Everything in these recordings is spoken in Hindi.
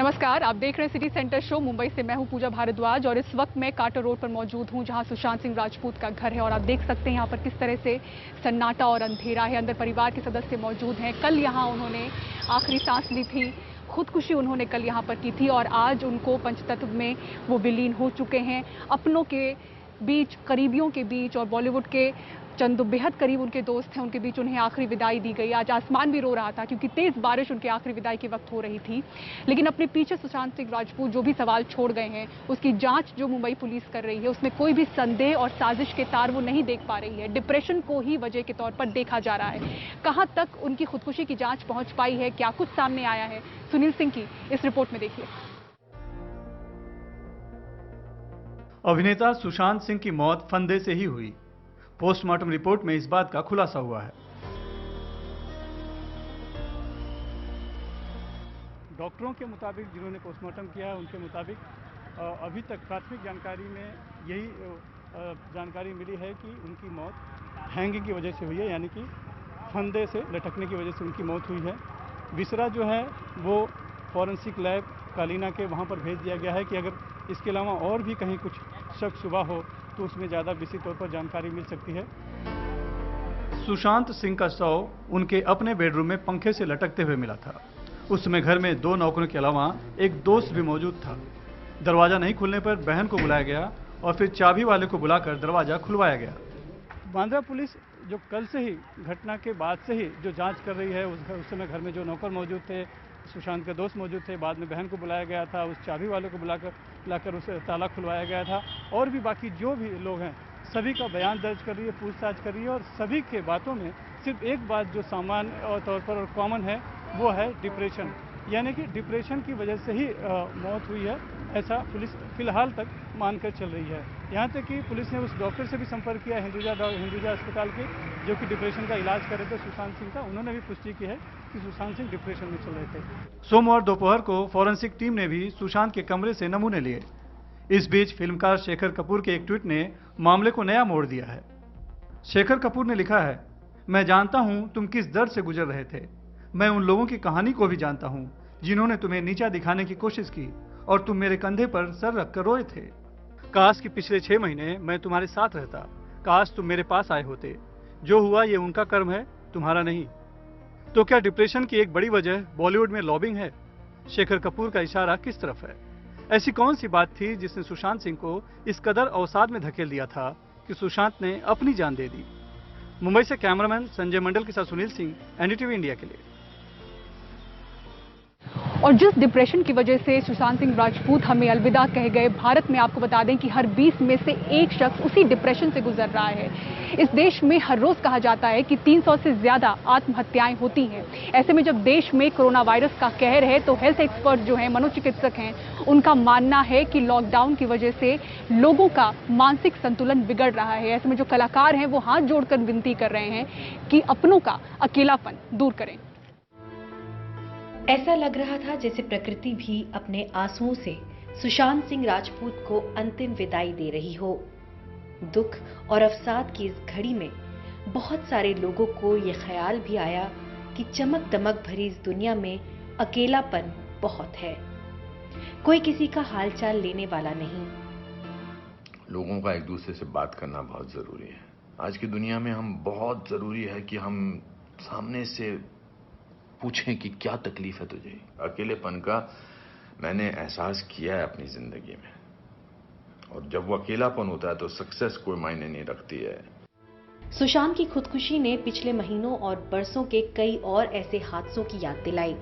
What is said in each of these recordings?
नमस्कार, आप देख रहे हैं सिटी सेंटर शो। मुंबई से मैं हूं पूजा भारद्वाज और इस वक्त मैं कार्टर रोड पर मौजूद हूं जहां सुशांत सिंह राजपूत का घर है। और आप देख सकते हैं यहां पर किस तरह से सन्नाटा और अंधेरा है। अंदर परिवार के सदस्य मौजूद हैं। कल यहां उन्होंने आखिरी सांस ली थी, खुदकुशी उन्होंने कल यहां पर की थी और आज उनको पंचतत्व में वो विलीन हो चुके हैं। अपनों के बीच, करीबियों के बीच और बॉलीवुड के चंद बेहद करीब उनके दोस्त हैं, उनके बीच उन्हें आखिरी विदाई दी गई। आज आसमान भी रो रहा था क्योंकि तेज बारिश उनके आखिरी विदाई के वक्त हो रही थी। लेकिन अपने पीछे सुशांत सिंह राजपूत जो भी सवाल छोड़ गए हैं, उसकी जांच जो मुंबई पुलिस कर रही है उसमें कोई भी संदेह और साजिश के तार वो नहीं देख पा रही है। डिप्रेशन को ही वजह के तौर पर देखा जा रहा है। कहां तक उनकी खुदकुशी की जांच पहुंच पाई है, क्या कुछ सामने आया है, सुनील सिंह की इस रिपोर्ट में देखिए। अभिनेता सुशांत सिंह की मौत फंदे से ही हुई। पोस्टमार्टम रिपोर्ट में इस बात का खुलासा हुआ है। डॉक्टरों के मुताबिक, जिन्होंने पोस्टमार्टम किया है, उनके मुताबिक अभी तक प्राथमिक जानकारी में यही जानकारी मिली है कि उनकी मौत हैंगिंग की वजह से हुई है, यानी कि फंदे से लटकने की वजह से उनकी मौत हुई है। विसरा जो है वो फॉरेंसिक लैब कालीना के वहाँ पर भेज दिया गया है कि अगर इसके अलावा और भी कहीं कुछ शक शुबा हो तो उसमें ज़्यादा विस्तृत तौर पर जानकारी मिल सकती है। सुशांत सिंह का शव उनके अपने बेडरूम में पंखे से लटकते हुए मिला था। उस समय घर में 2 नौकरों के अलावा एक दोस्त भी मौजूद था। दरवाजा नहीं खुलने पर बहन को बुलाया गया और फिर चाबी वाले को बुलाकर दरवाजा खुलवाया गया। बांद्रा पुलिस जो कल से ही, घटना के बाद से ही जो जांच कर रही है, उस समय घर में जो नौकर मौजूद थे, सुशांत के दोस्त मौजूद थे, बाद में बहन को बुलाया गया था, उस चाबी वाले को बुलाकर उसे ताला खुलवाया गया था, और भी बाकी जो भी लोग हैं सभी का बयान दर्ज कर रही है, पूछताछ कर रही है। और सभी के बातों में सिर्फ एक बात जो सामान्य तौर पर और कॉमन है वो है डिप्रेशन, यानी कि डिप्रेशन की वजह से ही मौत हुई है, ऐसा पुलिस फिलहाल तक मानकर चल रही है। यहाँ तक कि पुलिस ने उस डॉक्टर से भी संपर्क किया, हिंदुजा अस्पताल के, जो कि डिप्रेशन का इलाज कर रहे थे सुशांत सिंह का। उन्होंने भी पुष्टि की है कि सुशांत सिंह डिप्रेशन में चल रहे थे। सोमवार दोपहर को फॉरेंसिक टीम ने भी सुशांत के कमरे से नमूने लिए। इस बीच फिल्मकार शेखर कपूर के एक ट्वीट ने मामले को नया मोड़ दिया है। शेखर कपूर ने लिखा है, मैं जानता हूं तुम किस दर्द से गुजर रहे थे। मैं उन लोगों की कहानी को भी जानता हूं जिन्होंने तुम्हें नीचा दिखाने की कोशिश की और तुम मेरे कंधे पर सर रखकर रोए थे। काश कि पिछले 6 महीने मैं तुम्हारे साथ रहता। काश तुम मेरे पास आए होते। जो हुआ ये उनका कर्म है, तुम्हारा नहीं। तो क्या डिप्रेशन की एक बड़ी वजह बॉलीवुड में लॉबिंग है? शेखर कपूर का इशारा किस तरफ है? ऐसी कौन सी बात थी जिसने सुशांत सिंह को इस कदर अवसाद में धकेल दिया था कि सुशांत ने अपनी जान दे दी? मुंबई से कैमरामैन संजय मंडल के साथ सुनील सिंह, एनडीटीवी इंडिया के लिए। और जिस डिप्रेशन की वजह से सुशांत सिंह राजपूत हमें अलविदा कह गए, भारत में आपको बता दें कि हर 20 में से एक शख्स उसी डिप्रेशन से गुजर रहा है। इस देश में हर रोज कहा जाता है कि 300 से ज्यादा आत्महत्याएं होती हैं। ऐसे में जब देश में कोरोना वायरस का कहर है तो हेल्थ एक्सपर्ट जो हैं, मनोचिकित्सक हैं, उनका मानना है कि लॉकडाउन की वजह से लोगों का मानसिक संतुलन बिगड़ रहा है। ऐसे में जो कलाकार हैं वो हाथ जोड़कर विनती कर रहे हैं कि अपनों का अकेलापन दूर करें। ऐसा लग रहा था जैसे प्रकृति भी अपने आंसुओं से सुशांत सिंह राजपूत को अंतिम विदाई दे रही हो। दुख और अवसाद की इस घड़ी में बहुत सारे लोगों को ये ख्याल भी आया कि चमक दमक भरी इस दुनिया में अकेलापन बहुत है, कोई किसी का हालचाल लेने वाला नहीं। लोगों का एक दूसरे से बात करना बहुत जरूरी है। आज की दुनिया में हम बहुत जरूरी है कि हम सामने से पूछें कि क्या तकलीफ है तुझे। अकेलेपन का मैंने एहसास किया है अपनी जिंदगी में, और जब वो अकेलापन होता है तो सक्सेस कोई मायने नहीं रखती है। सुशांत की खुदकुशी ने पिछले महीनों और बरसों के कई और ऐसे हादसों की याद दिलाई।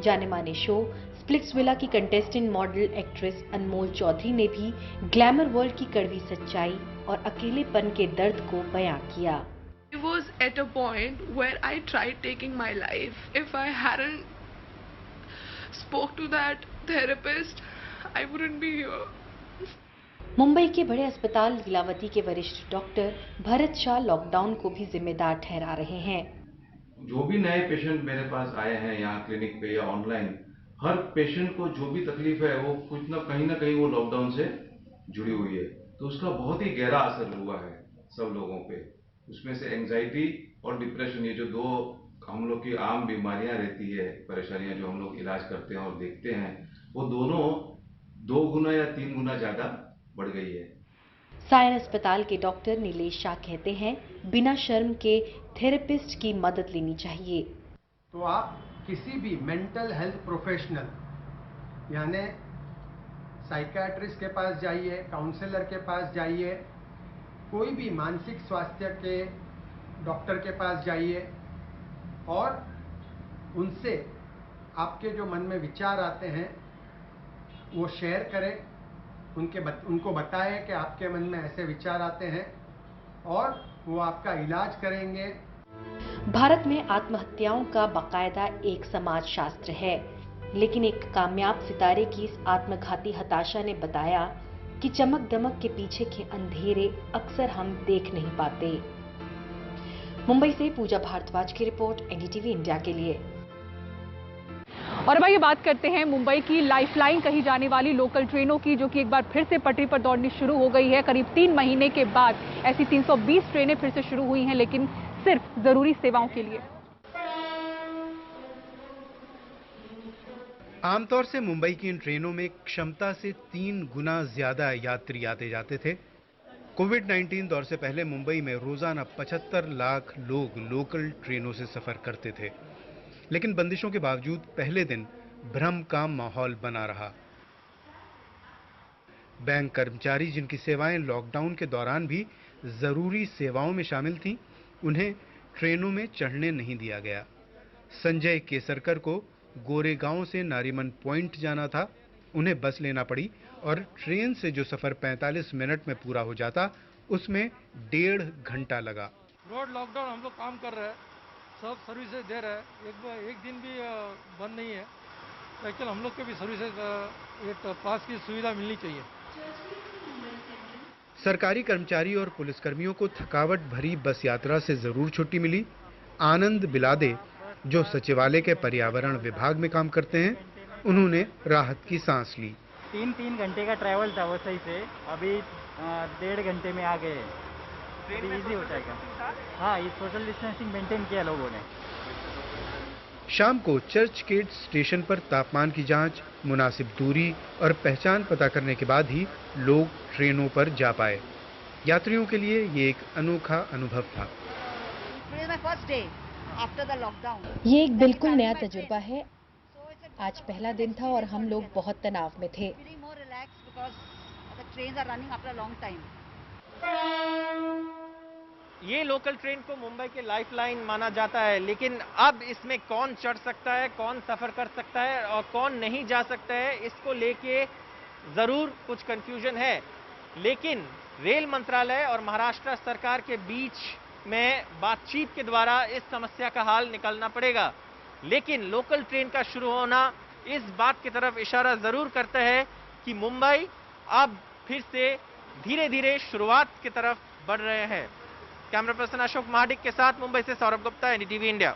जाने माने शो स्प्लिट्सविला की कंटेस्टेंट मॉडल एक्ट्रेस अनमोल चौधरी ने भी ग्लैमर वर्ल्ड की कड़वी सच्चाई और अकेलेपन के दर्द को बयां किया। I was at a point where I tried taking my life. If I hadn't spoke to that therapist, I wouldn't be here. Mumbai के बड़े अस्पताल लीलावती के वरिष्ठ डॉक्टर भरत शाह लॉकडाउन को भी जिम्मेदार ठहरा रहे हैं। जो भी नए पेशेंट मेरे पास आए हैं यहाँ क्लिनिक पे या ऑनलाइन, हर पेशेंट को जो भी तकलीफ है वो कुछ ना कहीं वो लॉकडाउन से जुड़ी हुई है, तो उसका बहुत ही गहरा असर हुआ है सब लोगों पे। उसमें से एंजाइटी और डिप्रेशन, ये जो 2 हम लोग की आम बीमारियां रहती है, परेशानियां जो हम लोग इलाज करते हैं और देखते हैं, वो दोनों 2 गुना या 3 गुना ज्यादा बढ़ गई है। सायन अस्पताल के डॉक्टर नीलेश शाह कहते हैं, बिना शर्म के थेरेपिस्ट की मदद लेनी चाहिए। तो आप किसी भी मेंटल हेल्थ प्रोफेशनल यानी साइकियाट्रिस्ट के पास जाइए, काउंसलर के पास जाइए, कोई भी मानसिक स्वास्थ्य के डॉक्टर के पास जाइए और उनसे आपके जो मन में विचार आते हैं वो शेयर करें, उनको बताएं कि आपके मन में ऐसे विचार आते हैं और वो आपका इलाज करेंगे। भारत में आत्महत्याओं का बाकायदा एक समाज शास्त्र है, लेकिन एक कामयाब सितारे की इस आत्मघाती हताशा ने बताया कि चमक दमक के पीछे के अंधेरे अक्सर हम देख नहीं पाते। मुंबई से पूजा भारद्वाज की रिपोर्ट, एनडीटीवी इंडिया के लिए। और अब आइए बात करते हैं मुंबई की लाइफलाइन कही जाने वाली लोकल ट्रेनों की, जो कि एक बार फिर से पटरी पर दौड़नी शुरू हो गई है। करीब 3 महीने के बाद ऐसी 320 ट्रेनें फिर से शुरू हुई हैं, लेकिन सिर्फ जरूरी सेवाओं के लिए। आमतौर से मुंबई की इन ट्रेनों में क्षमता से 3 गुना ज्यादा यात्री आते जाते थे। कोविड-19 दौर से पहले मुंबई में रोजाना 75 लाख लोग लोकल ट्रेनों से सफर करते थे, लेकिन बंदिशों के बावजूद पहले दिन भ्रम का माहौल बना रहा। बैंक कर्मचारी जिनकी सेवाएं लॉकडाउन के दौरान भी जरूरी सेवाओं में शामिल थीं, उन्हें ट्रेनों में चढ़ने नहीं दिया गया। संजय केसरकर को गोरेगांव से नारीमन पॉइंट जाना था, उन्हें बस लेना पड़ी और ट्रेन से जो सफर 45 मिनट में पूरा हो जाता, उसमें 1.5 घंटा लगा। रोड लॉकडाउन हम लोग काम कर रहे हैं, सब सर्विसेज दे रहे हैं, एक दिन भी बंद नहीं है। एक्चुअली हम लोग को भी सर्विसेज एक पास की सुविधा मिलनी चाहिए। सरकारी कर्मचारी और पुलिसकर्मियों को थकावट भरी बस यात्रा से जरूर छुट्टी मिली। आनंद बिलादे, जो सचिवालय के पर्यावरण विभाग में काम करते हैं, उन्होंने राहत की सांस ली। 3 घंटे का ट्रैवल था वसई से, अभी 1.5 घंटे में आ गए, इजी हो जाएगा। हाँ, ये सोशल डिस्टेंसिंग मेंटेन किया लोगों ने। शाम को चर्च गेट स्टेशन पर तापमान की जांच, मुनासिब दूरी और पहचान पता करने के बाद ही लोग ट्रेनों पर जा पाए। यात्रियों के लिए ये एक अनोखा अनुभव था। ये एक बिल्कुल नया तजुर्बा है। आज पहला दिन था और हम लोग बहुत तनाव में थे। ये लोकल ट्रेन को मुंबई के लाइफलाइन माना जाता है, लेकिन अब इसमें कौन चढ़ सकता है, कौन सफर कर सकता है और कौन नहीं जा सकता है, इसको लेके जरूर कुछ कंफ्यूजन है। लेकिन रेल मंत्रालय और महाराष्ट्र सरकार के बीच में बातचीत के द्वारा इस समस्या का हल निकालना पड़ेगा। लेकिन लोकल ट्रेन का शुरू होना इस बात की तरफ इशारा जरूर करता है कि मुंबई अब फिर से धीरे धीरे शुरुआत की तरफ बढ़ रहे हैं। कैमरा पर्सन अशोक महाडिक के साथ मुंबई से सौरभ गुप्ता, एनडीटीवी इंडिया।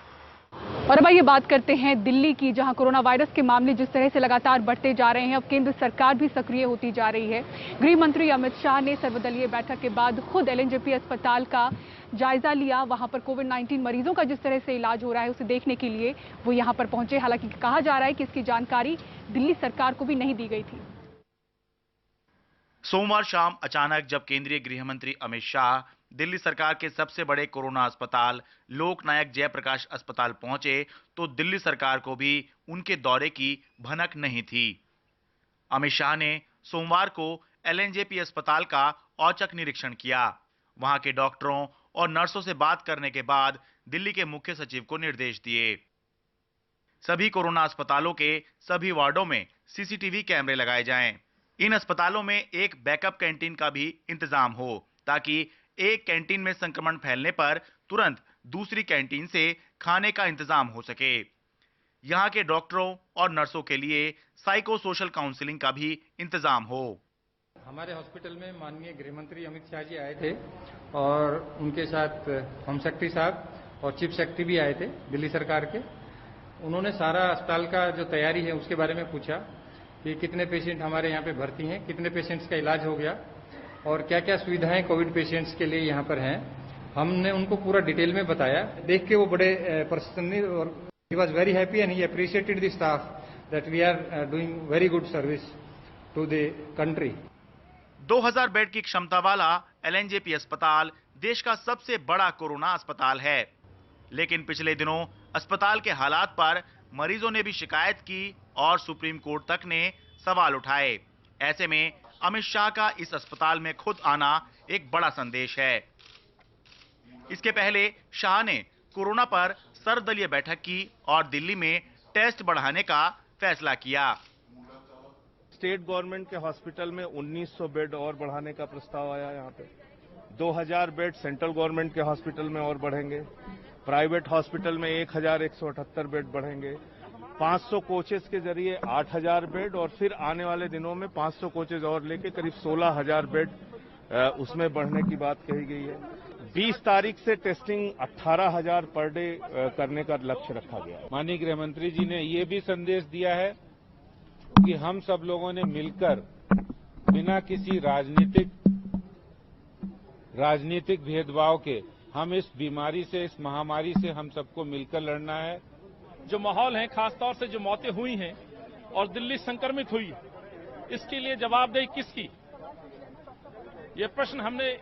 और अब आइए बात करते हैं दिल्ली की, जहां कोरोना वायरस के मामले जिस तरह से लगातार बढ़ते जा रहे हैं, अब केंद्र सरकार भी सक्रिय होती जा रही है। गृह मंत्री अमित शाह ने सर्वदलीय बैठक के बाद खुद एलएनजेपी अस्पताल का जायजा लिया। वहां पर कोविड-19 मरीजों का जिस तरह से इलाज हो रहा है, उसे देखने के लिए वो यहां पर पहुंचे। हालांकि कहा जा रहा है कि इसकी जानकारी दिल्ली सरकार को भी नहीं दी गई थी। सोमवार शाम अचानक जब केंद्रीय गृह मंत्री अमित शाह दिल्ली सरकार के सबसे बड़े कोरोना अस्पताल लोकनायक जयप्रकाश अस्पताल पहुंचे, तो दिल्ली सरकार को भी उनके दौरे की भनक नहीं थी। अमित शाह ने सोमवार को एलएनजेपी अस्पताल का औचक निरीक्षण किया। वहां के डॉक्टरों और नर्सों से बात करने के बाद दिल्ली के मुख्य सचिव को निर्देश दिए। सभी कोरोना अस्पतालों के सभी वार्डों में सीसीटीवी कैमरे लगाए जाएं। इन अस्पतालों में एक बैकअप कैंटीन का भी इंतजाम हो, ताकि एक कैंटीन में संक्रमण फैलने पर तुरंत दूसरी कैंटीन से खाने का इंतजाम हो सके। यहां के डॉक्टरों और नर्सों के लिए साइको सोशल काउंसलिंग का भी इंतजाम हो। हमारे हॉस्पिटल में माननीय गृह मंत्री अमित शाह जी आए थे और उनके साथ होम सेक्रेटरी साहब और चीफ सेक्रेटरी भी आए थे दिल्ली सरकार के। उन्होंने सारा अस्पताल का जो तैयारी है उसके बारे में पूछा कि कितने पेशेंट हमारे यहाँ पे भर्ती हैं, कितने पेशेंट्स का इलाज हो गया और क्या क्या सुविधाएं कोविड पेशेंट्स के लिए यहाँ पर हैं। हमने उनको पूरा डिटेल में बताया। देख के वो बड़े प्रसन्न और he was very happy and he appreciated the staff that we are doing very good service to the country. 2000 bed की क्षमता वाला एलएनजेपी अस्पताल देश का सबसे बड़ा कोरोना अस्पताल है, लेकिन पिछले दिनों अस्पताल के हालात पर मरीजों ने भी शिकायत की और सुप्रीम कोर्ट तक ने सवाल उठाए। ऐसे में अमित शाह का इस अस्पताल में खुद आना एक बड़ा संदेश है। इसके पहले शाह ने कोरोना पर सर्वदलीय बैठक की और दिल्ली में टेस्ट बढ़ाने का फैसला किया। स्टेट गवर्नमेंट के हॉस्पिटल में 1900 बेड और बढ़ाने का प्रस्ताव आया। यहाँ पे 2000 बेड सेंट्रल गवर्नमेंट के हॉस्पिटल में और बढ़ेंगे। प्राइवेट हॉस्पिटल में 1178 बेड बढ़ेंगे। 500 कोचेस के जरिए 8000 बेड और फिर आने वाले दिनों में 500 कोचेस और लेके करीब 16000 बेड उसमें बढ़ने की बात कही गई है। 20 तारीख से टेस्टिंग 18000 पर डे करने का लक्ष्य रखा गया है। माननीय गृह मंत्री जी ने ये भी संदेश दिया है कि हम सब लोगों ने मिलकर बिना किसी राजनीतिक भेदभाव के हम इस बीमारी से, इस महामारी से हम सबको मिलकर लड़ना है। जो माहौल है, खासतौर से जो मौतें हुई हैं और दिल्ली संक्रमित हुई, इसके लिए जवाबदेही किसकी? ये प्रश्न हमने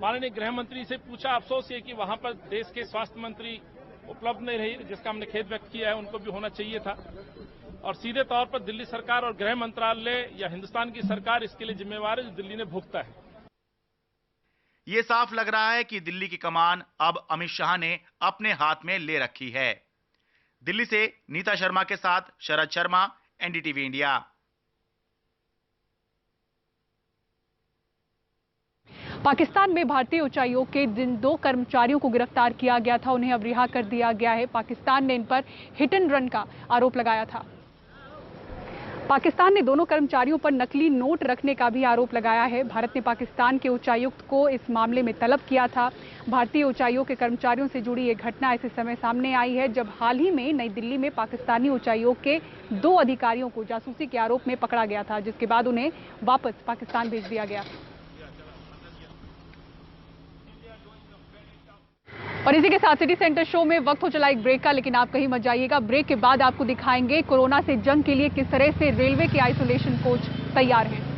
माननीय गृह मंत्री से पूछा। अफसोस ये कि वहां पर देश के स्वास्थ्य मंत्री उपलब्ध नहीं रही, जिसका हमने खेद व्यक्त किया है। उनको भी होना चाहिए था और सीधे तौर पर दिल्ली सरकार और गृह मंत्रालय या हिंदुस्तान की सरकार इसके लिए जिम्मेवार है, जो दिल्ली ने भुगता है। ये साफ लग रहा है कि दिल्ली की कमान अब अमित शाह ने अपने हाथ में ले रखी है। दिल्ली से नीता शर्मा के साथ शरद शर्मा, एनडीटीवी इंडिया। पाकिस्तान में भारतीय उच्चायोग के जिन 2 कर्मचारियों को गिरफ्तार किया गया था, उन्हें अब रिहा कर दिया गया है। पाकिस्तान ने इन पर हिट एंड रन का आरोप लगाया था। पाकिस्तान ने दोनों कर्मचारियों पर नकली नोट रखने का भी आरोप लगाया है। भारत ने पाकिस्तान के उच्चायुक्त को इस मामले में तलब किया था। भारतीय उच्चायोग के कर्मचारियों से जुड़ी ये घटना ऐसे समय सामने आई है जब हाल ही में नई दिल्ली में पाकिस्तानी उच्चायोग के 2 अधिकारियों को जासूसी के आरोप में पकड़ा गया था, जिसके बाद उन्हें वापस पाकिस्तान भेज दिया गया। और इसी के साथ सिटी सेंटर शो में वक्त हो चला एक ब्रेक का, लेकिन आप कहीं मत जाइएगा। ब्रेक के बाद आपको दिखाएंगे कोरोना से जंग के लिए किस तरह से रेलवे के आइसोलेशन कोच तैयार हैं।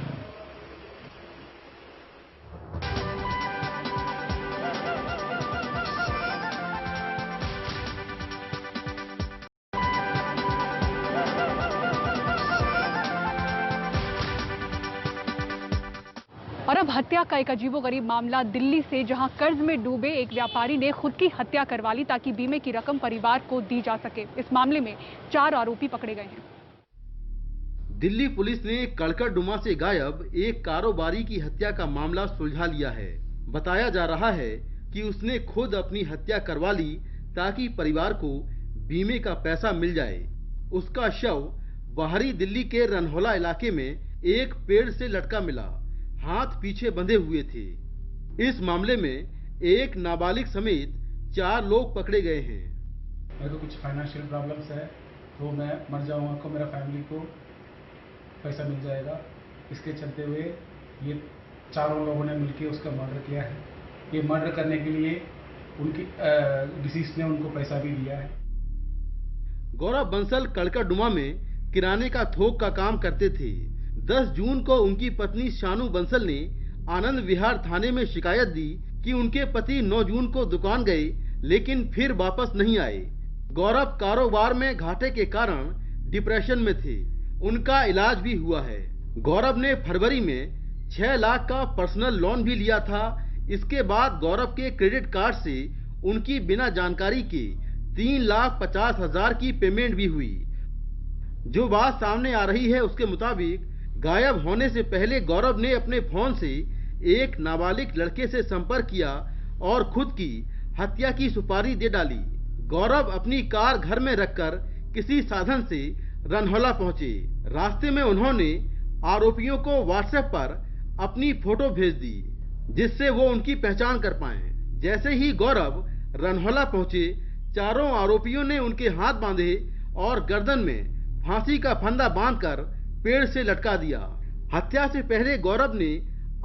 और अब हत्या का एक अजीबोगरीब मामला दिल्ली से, जहां कर्ज में डूबे एक व्यापारी ने खुद की हत्या करवा ली ताकि बीमे की रकम परिवार को दी जा सके। इस मामले में 4 आरोपी पकड़े गए हैं। दिल्ली पुलिस ने कड़कड़डुमा से गायब एक कारोबारी की हत्या का मामला सुलझा लिया है। बताया जा रहा है कि उसने खुद अपनी हत्या करवा ली ताकि परिवार को बीमे का पैसा मिल जाए। उसका शव बाहरी दिल्ली के रनहौला इलाके में एक पेड़ से लटका मिला, हाथ पीछे बंधे हुए थे। इस मामले में एक नाबालिग समेत 4 लोग पकड़े गए हैं। मेरे को कुछ फाइनेंशियल प्रॉब्लम्स है तो मैं मर जाऊंगा, को मेरा फैमिली को पैसा मिल जाएगा। इसके चलते हुए ये 4 लोगों ने मिलकर उसका मर्डर किया है। ये मर्डर करने के लिए उनकी डिसीज ने उनको पैसा भी दिया है। गौरव बंसल कड़कड़डुमा में किराने का थोक का काम करते थे। 10 जून को उनकी पत्नी शानू बंसल ने आनंद विहार थाने में शिकायत दी कि उनके पति 9 जून को दुकान गए लेकिन फिर वापस नहीं आए। गौरव कारोबार में घाटे के कारण डिप्रेशन में थे। उनका इलाज भी हुआ है। गौरव ने फरवरी में 6 लाख का पर्सनल लोन भी लिया था। इसके बाद गौरव के क्रेडिट कार्ड से उनकी बिना जानकारी के 3,50,000 की पेमेंट भी हुई। जो बात सामने आ रही है उसके मुताबिक गायब होने से पहले गौरव ने अपने फोन से एक नाबालिग लड़के से संपर्क किया और खुद की हत्या की सुपारी दे डाली। गौरव अपनी कार घर में रखकर किसी साधन से रनहौला पहुंचे। रास्ते में उन्होंने आरोपियों को व्हाट्सएप पर अपनी फोटो भेज दी जिससे वो उनकी पहचान कर पाए। जैसे ही गौरव रनहौला पहुंचे, चारों आरोपियों ने उनके हाथ बांधे और गर्दन में फांसी का फंदा बांधकर पेड़ से लटका दिया। हत्या से पहले गौरव ने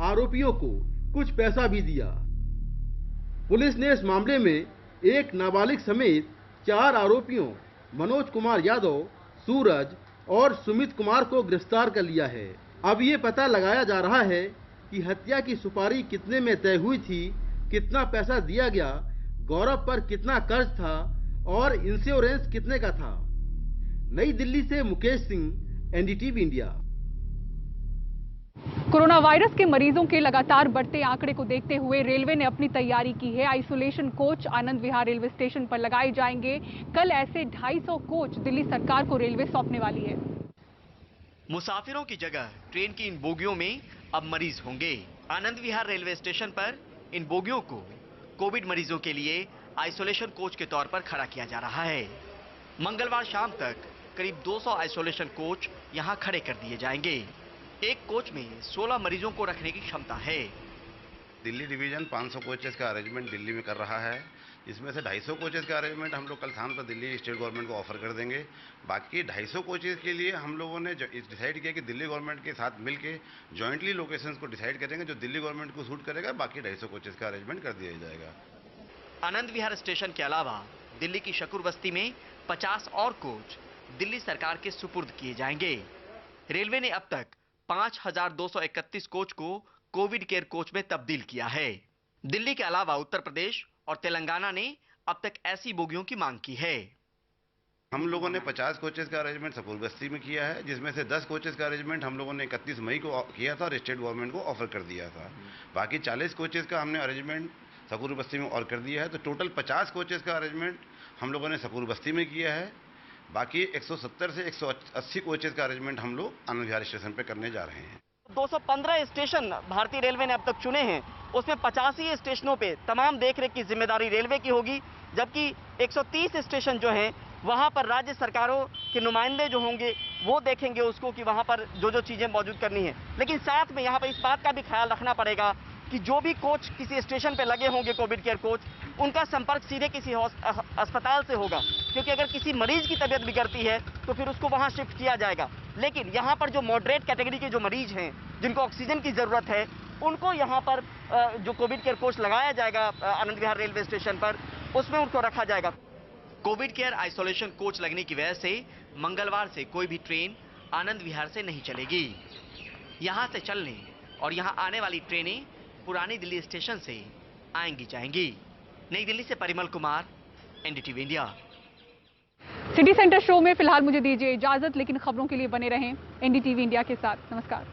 आरोपियों को कुछ पैसा भी दिया। पुलिस ने इस मामले में एक नाबालिग समेत 4 आरोपियों मनोज कुमार यादव, सूरज और सुमित कुमार को गिरफ्तार कर लिया है। अब ये पता लगाया जा रहा है कि हत्या की सुपारी कितने में तय हुई थी, कितना पैसा दिया गया, गौरव पर कितना कर्ज था और इंश्योरेंस कितने का था। नई दिल्ली से Mukesh Singh, NDTV India. Corona virus के मरीजों के लगातार बढ़ते आंकड़े को देखते हुए रेलवे ने अपनी तैयारी की है। Isolation coach Anand Vihar railway station पर लगाए जाएंगे। कल ऐसे 250 कोच दिल्ली सरकार को रेलवे सौंपने वाली है। मुसाफिरों की जगह ट्रेन की इन बोगियों में अब मरीज होंगे। आनंद विहार रेलवे स्टेशन पर इन बोगियों को कोविड मरीजों के लिए आइसोलेशन कोच के तौर पर खड़ा किया जा रहा है। मंगलवार शाम तक करीब 200 आइसोलेशन कोच यहां खड़े कर दिए जाएंगे। एक कोच में 16 मरीजों को रखने की क्षमता है। दिल्ली डिवीजन 500 कोचेस का अरेंजमेंट दिल्ली में कर रहा है। इसमें से 250 कोचेस का अरेंजमेंट हम लोग कल शाम तक दिल्ली स्टेट गवर्नमेंट को ऑफर कर देंगे। बाकी 250 कोचेस के लिए हम लोगों ने डिसाइड किया कि दिल्ली गवर्नमेंट के साथ मिलके जॉइंटली लोकेशंस को डिसाइड करेंगे जो दिल्ली गवर्नमेंट को सूट करेगा। बाकी 250 कोचेस का अरेंजमेंट कर दिया जाएगा। आनंद विहार स्टेशन के अलावा दिल्ली की शकूर बस्ती में 50 और कोच दिल्ली सरकार के सुपुर्द किए जाएंगे। रेलवे ने अब तक 5231 कोच को कोविड केयर कोच में तब्दील किया है। दिल्ली के अलावा उत्तर प्रदेश और तेलंगाना ने अब तक ऐसी बोगियों की मांग की है। हम लोगों ने 50 कोचेस का अरेंजमेंट शकूर बस्ती में किया है, जिसमें से 10 कोचेस का अरेंजमेंट हम लोगों ने 31 मई को किया था और स्टेट गवर्नमेंट को ऑफर कर दिया था। बाकी 40 कोचेस का हमने अरेंजमेंट शकूर बस्ती में और कर दिया है। तो टोटल 50 कोचेस का अरेंजमेंट हम लोगों ने शकूर बस्ती में किया है। बाकी 170 से 180 कोचेस का अरेंजमेंट हम लोग आनंद विहार स्टेशन पे करने जा रहे हैं। 215 स्टेशन भारतीय रेलवे ने अब तक चुने हैं। उसमें 85 स्टेशनों पे तमाम देखरेख की जिम्मेदारी रेलवे की होगी, जबकि 130 स्टेशन जो हैं वहां पर राज्य सरकारों के नुमाइंदे जो होंगे वो देखेंगे उसको कि वहां पर जो जो चीजें मौजूद करनी है। लेकिन साथ में यहाँ पर इस बात का भी ख्याल रखना पड़ेगा कि जो भी कोच किसी स्टेशन पे लगे होंगे कोविड केयर कोच, उनका संपर्क सीधे किसी अस्पताल से होगा, क्योंकि अगर किसी मरीज की तबीयत बिगड़ती है तो फिर उसको वहां शिफ्ट किया जाएगा। लेकिन यहाँ पर जो मॉडरेट कैटेगरी के जो मरीज हैं जिनको ऑक्सीजन की जरूरत है, उनको यहाँ पर जो कोविड केयर कोच लगाया जाएगा आनंद विहार रेलवे स्टेशन पर, उसमें उनको रखा जाएगा। कोविड केयर आइसोलेशन कोच लगने की वजह से मंगलवार से कोई भी ट्रेन आनंद विहार से नहीं चलेगी। यहाँ से चलने और यहाँ आने वाली ट्रेनें पुरानी दिल्ली स्टेशन से आएंगी जाएंगी। नई दिल्ली से Parimal Kumar, NDTV India. City centre show में फिलहाल मुझे दीजिए इजाजत, लेकिन खबरों के लिए बने रहें एनडीटीवी इंडिया के साथ। नमस्कार।